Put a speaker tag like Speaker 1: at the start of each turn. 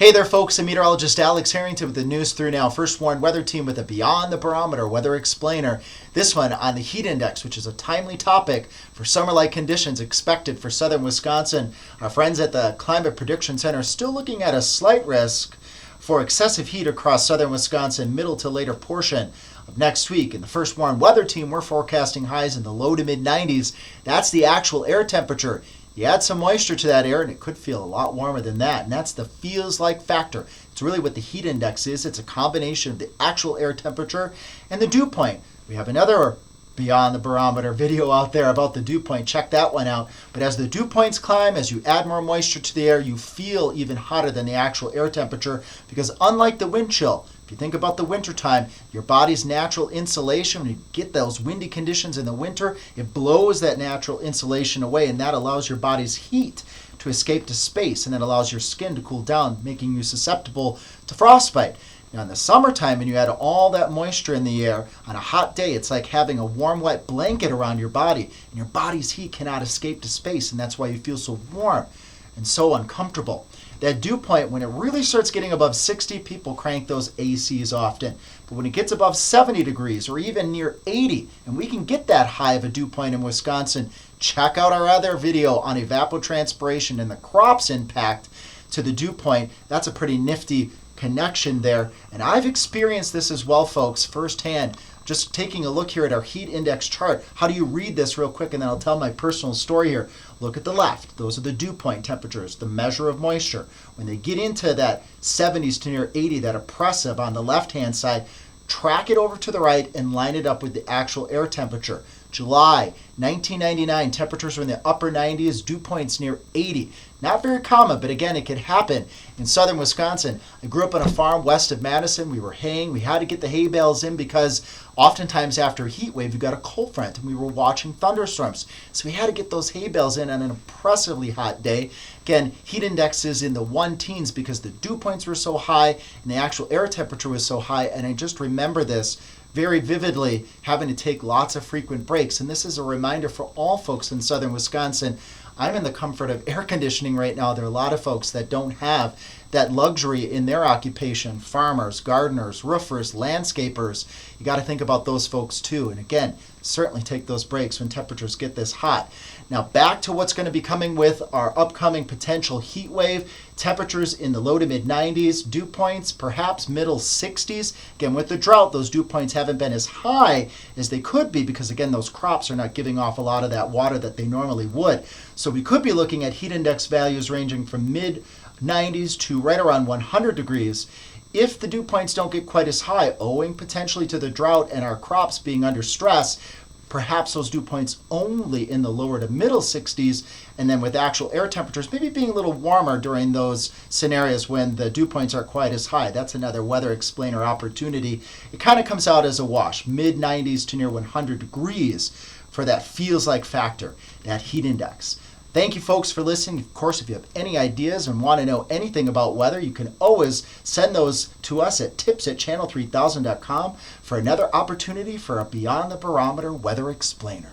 Speaker 1: Hey there folks, I'm meteorologist Alex Harrington with the News 3 Now First Warned Weather Team with a Beyond the Barometer Weather Explainer. This one on the heat index, which is a timely topic for summer-like conditions expected for southern Wisconsin. Our friends at the Climate Prediction Center are still looking at a slight risk for excessive heat across southern Wisconsin middle to later portion of next week. In the First Warned Weather Team, we're forecasting highs in the low to mid-90s. That's the actual air temperature. You add some moisture to that air and it could feel a lot warmer than that, and that's the feels like factor. It's really what the heat index is. It's a combination of the actual air temperature and the dew point. We have another Beyond the Barometer video out there about the dew point. Check that one out. But as the dew points climb, as you add more moisture to the air, you feel even hotter than the actual air temperature, because unlike the wind chill, if you think about the wintertime, your body's natural insulation, when you get those windy conditions in the winter, it blows that natural insulation away, and that allows your body's heat to escape to space, and it allows your skin to cool down, making you susceptible to frostbite. Now in the summertime, when you add all that moisture in the air, on a hot day, it's like having a warm, wet blanket around your body, and your body's heat cannot escape to space, and that's why you feel so warm and so uncomfortable. That dew point, when it really starts getting above 60, people crank those ACs often. But when it gets above 70 degrees or even near 80, and we can get that high of a dew point in Wisconsin, check out our other video on evapotranspiration and the crop's impact to the dew point. That's a pretty nifty connection there. And I've experienced this as well, folks, firsthand. Just taking a look here at our heat index chart. How do you read this real quick? And then I'll tell my personal story here. Look at the left. Those are the dew point temperatures, the measure of moisture. When they get into that 70s to near 80, that oppressive on the left-hand side, track it over to the right and line it up with the actual air temperature. July 1999, temperatures were in the upper 90s, dew points near 80. Not very common, but again, it could happen in southern Wisconsin. I grew up on a farm west of Madison. We were haying. We had to get the hay bales in because oftentimes after a heat wave, you got a cold front, and we were watching thunderstorms. So we had to get those hay bales in on an oppressively hot day. Again, heat indexes in the 1-teens because the dew points were so high and the actual air temperature was so high. And I just remember this very vividly, having to take lots of frequent breaks. And this is a reminder for all folks in southern Wisconsin. I'm in the comfort of air conditioning right now. There are a lot of folks that don't have that luxury in their occupation. Farmers, gardeners, roofers, landscapers. You got to think about those folks too. And again, certainly take those breaks when temperatures get this hot. Now back to what's going to be coming with our upcoming potential heat wave. Temperatures in the low to mid 90s, dew points perhaps middle 60s. Again, with the drought, those dew points haven't been as high as they could be because again, those crops are not giving off a lot of that water that they normally would. So we could be looking at heat index values ranging from mid 90s to right around 100 degrees. If the dew points don't get quite as high, owing potentially to the drought and our crops being under stress, perhaps those dew points only in the lower to middle 60s, and then with actual air temperatures maybe being a little warmer during those scenarios when the dew points aren't quite as high. That's another weather explainer opportunity. It kind of comes out as a wash, mid 90s to near 100 degrees for that feels like factor, that heat index. Thank you folks for listening. Of course, if you have any ideas and want to know anything about weather, you can always send those to us at tips@channel3000.com for another opportunity for a Beyond the Barometer Weather Explainer.